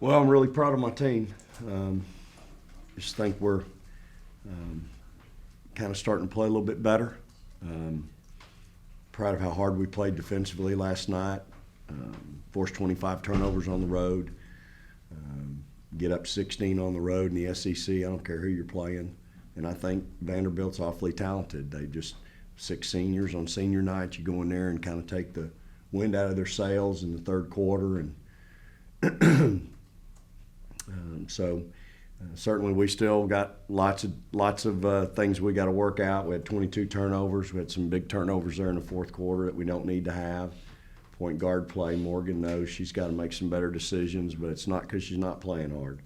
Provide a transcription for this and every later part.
Well, I'm really proud of my team. Just think we're kind of starting to play a little bit better. Um, Proud of how hard we played defensively last night. Forced 25 turnovers on the road. Get up 16 on the road in the SEC. I don't care who you're playing. And I think Vanderbilt's awfully talented. They just, 6 seniors on senior night, you go in there and kind of take the wind out of their sails in the third quarter. And certainly we still got lots of things we got to work out. We had 22 turnovers. We had some big turnovers there in the fourth quarter that we don't need to have. Point guard play, Morgan knows she's got to make some better decisions, but it's not because she's not playing hard.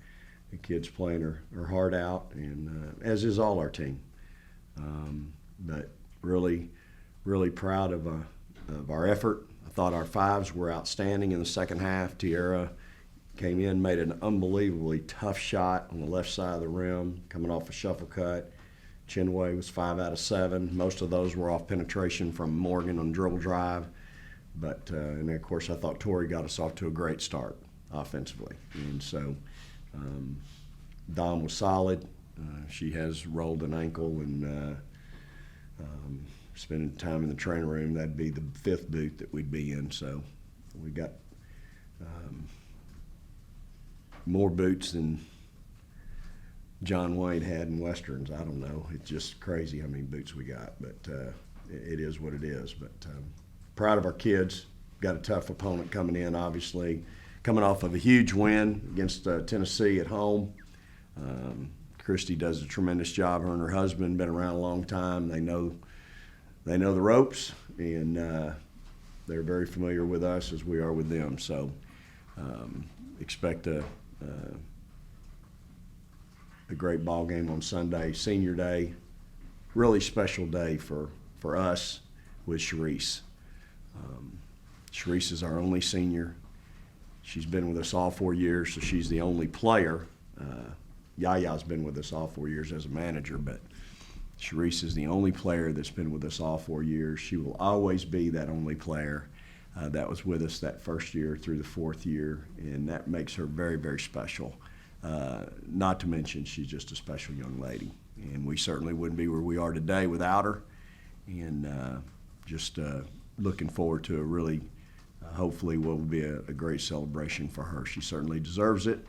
The kid's playing her heart out, and as is all our team. But really, really proud of our effort. I thought our fives were outstanding in the second half. Tiara came in, made an unbelievably tough shot on the left side of the rim, coming off a shuffle cut. Chinwei was 5 out of 7. Most of those were off penetration from Morgan on dribble drive. But, and of course, I thought Tori got us off to a great start offensively. And so Dom was solid. She has rolled an ankle and spending time in the training room. That'd be the 5th boot that we'd be in. So we got more boots than John Wayne had in Westerns. I don't know. It's just crazy how many boots we got, but it is what it is. But proud of our kids. Got a tough opponent coming in, obviously. Coming off of a huge win against Tennessee at home. Christy does a tremendous job. Her and her husband been around a long time. They know the ropes, and they're very familiar with us as we are with them. So expect a great ball game on Sunday, senior day. Really special day for us with Charisse. Charisse is our only senior. She's been with us all 4 years, so she's the only player. Yaya's been with us all 4 years as a manager, but Charisse is the only player that's been with us all 4 years. She will always be that only player that was with us that first year through the 4th year, and that makes her very, very special. Not to mention she's just a special young lady, and we certainly wouldn't be where we are today without her. And just looking forward to a really, hopefully what will be a great celebration for her. She certainly deserves it,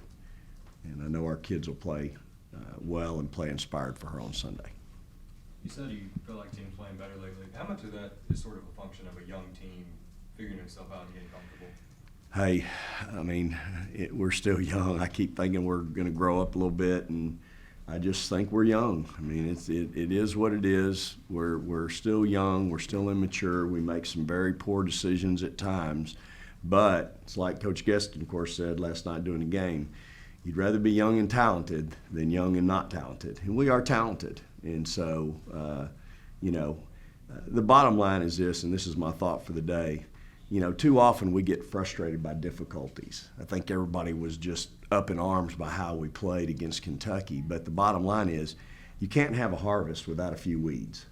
and I know our kids will play well and play inspired for her on Sunday. You said you feel like teams playing better lately. How much of that is sort of a function of a young team figuring itself out and getting comfortable? Hey, I mean, we're still young. I keep thinking we're going to grow up a little bit, and I just think we're young. I mean, it is what it is. We're still young. We're still immature. We make some very poor decisions at times. But it's like Coach Geston, of course, said last night during the game, you'd rather be young and talented than young and not talented. And we are talented. And so, the bottom line is this, and this is my thought for the day. Too often we get frustrated by difficulties. I think everybody was just up in arms by how we played against Kentucky. But the bottom line is you can't have a harvest without a few weeds,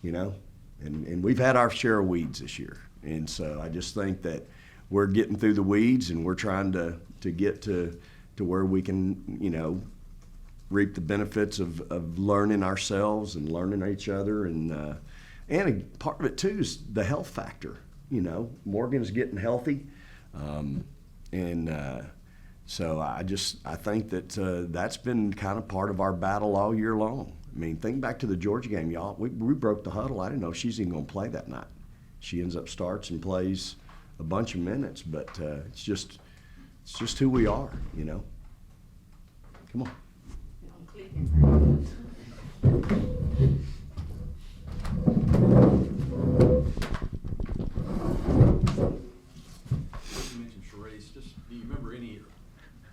And we've had our share of weeds this year. And so I just think that we're getting through the weeds and we're trying to get to where we can, reap the benefits of learning ourselves and learning each other. And a part of it, too, is the health factor. Morgan's getting healthy, so I think that that's been kind of part of our battle all year long. I mean, think back to the Georgia game, y'all. We broke the huddle. I didn't know if she's even going to play that night. She ends up starts and plays a bunch of minutes, but it's just who we are, Come on. Do you remember any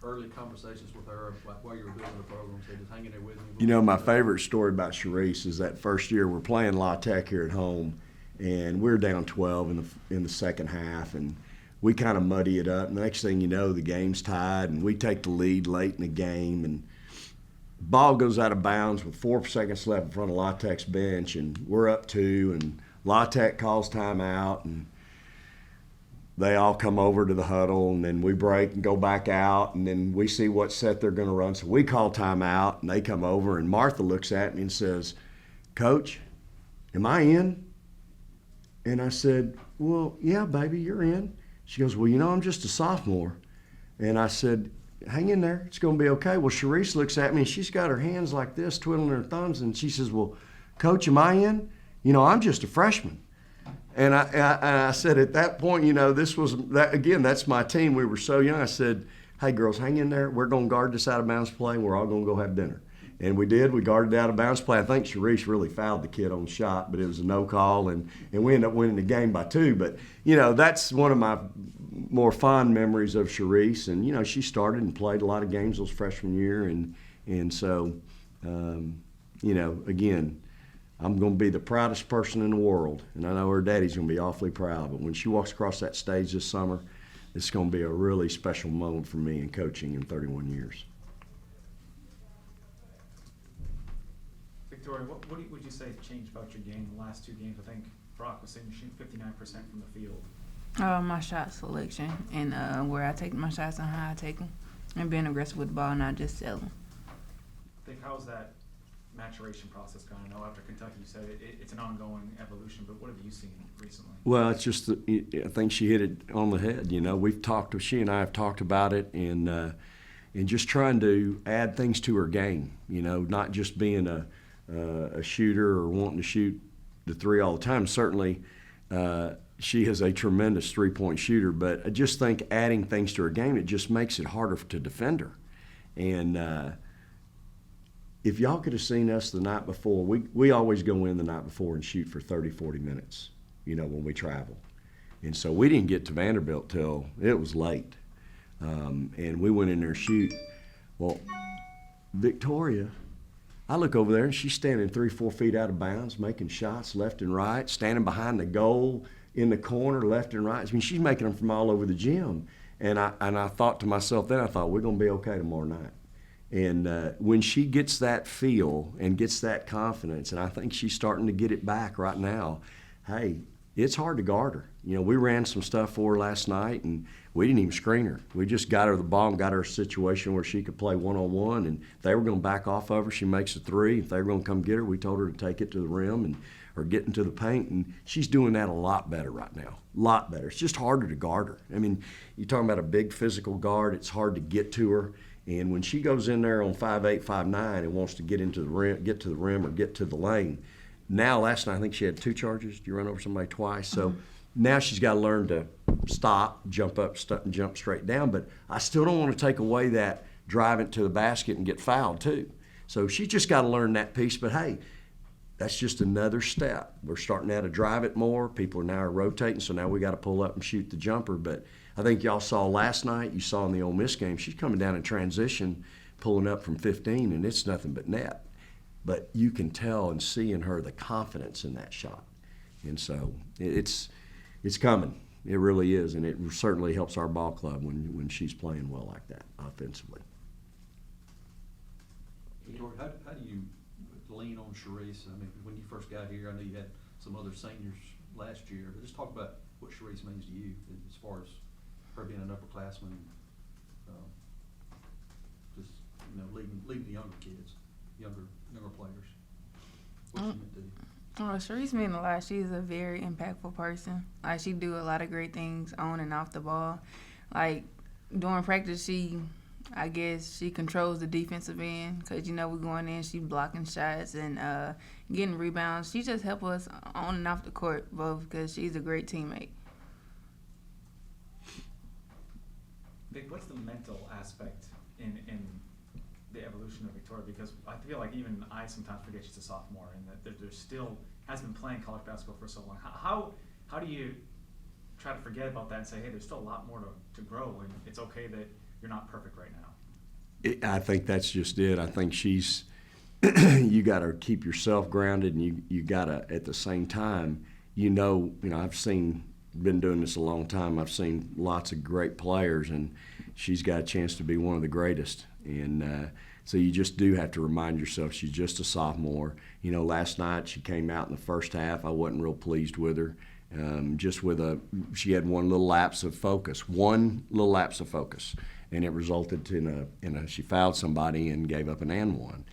early conversations with her while you were building the program, so just hanging there with me? My favorite story about Charisse is that first year we're playing La Tech here at home, and we're down 12 in the second half, and we kind of muddy it up. And the next thing you know, the game's tied, and we take the lead late in the game, and ball goes out of bounds with 4 seconds left in front of La Tech's bench, and we're up 2, and La Tech calls timeout, and they all come over to the huddle, and then we break and go back out, and then we see what set they're going to run. So we call timeout, and they come over, and Martha looks at me and says, "Coach, am I in?" And I said, "Well, yeah, baby, you're in." She goes, "Well, I'm just a sophomore." And I said, "Hang in there. It's going to be okay." Well, Charisse looks at me, and she's got her hands like this, twiddling her thumbs, and she says, "Well, Coach, am I in? I'm just a freshman." And I said at that point, this was that again. That's my team. We were so young. I said, "Hey, girls, hang in there. We're going to guard this out of bounds play. And we're all going to go have dinner." And we did. We guarded out of bounds play. I think Charisse really fouled the kid on the shot, but it was a no call, and we ended up winning the game by 2. But that's one of my more fond memories of Charisse. And she started and played a lot of games those freshman year, and so again, I'm going to be the proudest person in the world, and I know her daddy's going to be awfully proud. But when she walks across that stage this summer, it's going to be a really special moment for me in coaching in 31 years. Victoria, what would you say changed about your game the last 2 games? I think Brock was saying you're shooting 59% from the field. My shot selection and where I take my shots and how I take them, and being aggressive with the ball, not just selling. I think how's that maturation process gone? I know after Kentucky you said it's an ongoing evolution, but what have you seen recently? Well, it's just I think she hit it on the head. She and I have talked about it, and just trying to add things to her game. Not just being a shooter or wanting to shoot the 3 all the time. Certainly, she is a tremendous 3-point shooter, but I just think adding things to her game, it just makes it harder to defend her. And if y'all could have seen us the night before, we always go in the night before and shoot for 30, 40 minutes, when we travel. And so we didn't get to Vanderbilt till it was late. And we went in there and shoot. Well, Victoria, I look over there and she's standing 3, 4 feet out of bounds, making shots left and right, standing behind the goal in the corner, left and right. I mean, she's making them from all over the gym. And I thought to myself then, we're going to be okay tomorrow night. And when she gets that feel and gets that confidence, and I think she's starting to get it back right now, hey, it's hard to guard her. We ran some stuff for her last night, and we didn't even screen her. We just got her the ball and got her a situation where she could play one-on-one, and if they were going to back off of her, she makes a 3. If they were going to come get her, we told her to take it to the rim or get into the paint, and she's doing that a lot better right now, a lot better. It's just harder to guard her. I mean, you're talking about a big physical guard. It's hard to get to her. And when she goes in there on 5'8", 5'9", and wants to get into the rim, get to the rim or get to the lane, now last night I think she had 2 charges. You run over somebody twice. So now she's got to learn to stop, jump up, and jump straight down. But I still don't want to take away that drive it to the basket and get fouled too. So she's just got to learn that piece. But hey, that's just another step. We're starting now to drive it more. People are now rotating, so now we got to pull up and shoot the jumper. But I think y'all saw last night, you saw in the Ole Miss game, she's coming down in transition, pulling up from 15, and it's nothing but net. But you can tell and see in her the confidence in that shot. And so it's coming. It really is, and it certainly helps our ball club when she's playing well like that offensively. Victoria, how do you lean on Charisse? I mean, when you first got here, I know you had some other seniors last year, but just talk about what Charisse means to you as far as her being an upperclassman, just leading the younger kids, younger players. What's she meant to you? Charisse mean a lot. She's a very impactful person. Like, she do a lot of great things on and off the ball. Like, during practice, I guess she controls the defensive end because, we're going in, she blocking shots and getting rebounds. She just help us on and off the court both because she's a great teammate. Vic, what's the mental aspect in the evolution of Victoria? Because I feel like even I sometimes forget she's a sophomore and that there's still has been playing college basketball for so long. How do you try to forget about that and say, hey, there's still a lot more to grow, and it's okay that you're not perfect right now? I think that's just it. I think she's you got to keep yourself grounded, and you got to at the same time, I've been doing this a long time. I've seen lots of great players, and she's got a chance to be one of the greatest. And so you just do have to remind yourself she's just a sophomore. Last night she came out in the first half. I wasn't real pleased with her. just she had one little lapse of focus, and it resulted in she fouled somebody and gave up an and one.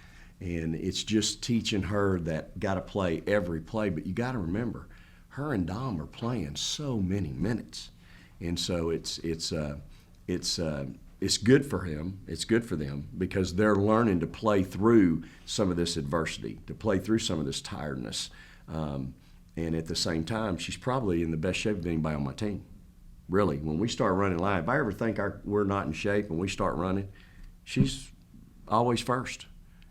And it's just teaching her that got to play every play, but you got to remember, her and Dom are playing so many minutes, and so it's good for him. It's good for them because they're learning to play through some of this adversity, to play through some of this tiredness. And at the same time, she's probably in the best shape of anybody on my team. Really, when we start running line, if I ever think we're not in shape and we start running, she's always first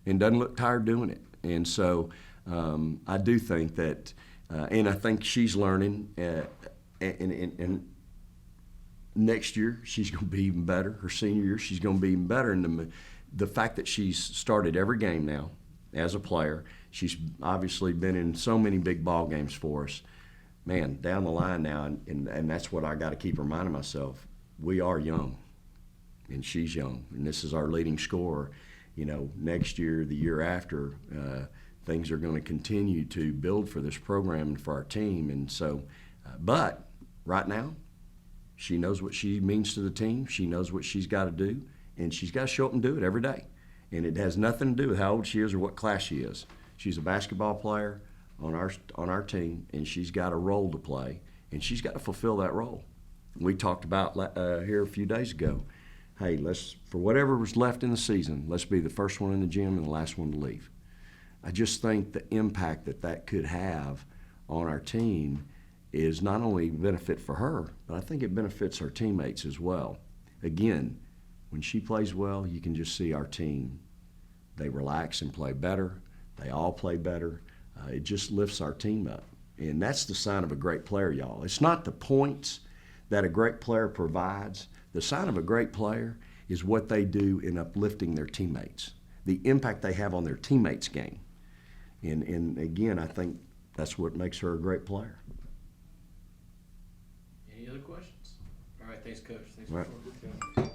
and doesn't look tired doing it. And so I do think that, and I think she's learning, and next year she's going to be even better. Her senior year, she's going to be even better. And the fact that she's started every game now as a player, she's obviously been in so many big ball games for us. Man, down the line now, and that's what I got to keep reminding myself. We are young, and she's young, and this is our leading scorer. You know, next year, the year after, things are going to continue to build for this program and for our team. And so, but right now, she knows what she means to the team. She knows what she's got to do, and she's got to show up and do it every day. And it has nothing to do with how old she is or what class she is. She's a basketball player on our team, and she's got a role to play, and she's got to fulfill that role. We talked about here a few days ago, hey, for whatever was left in the season, let's be the first one in the gym and the last one to leave. I just think the impact that could have on our team is not only benefit for her, but I think it benefits our teammates as well. Again, when she plays well, you can just see our team. They relax and play better. They all play better. It just lifts our team up. And that's the sign of a great player, y'all. It's not the points that a great player provides. The sign of a great player is what they do in uplifting their teammates, the impact they have on their teammates' game. And again, I think that's what makes her a great player. Any other questions? All right, thanks, Coach. Thanks All for right.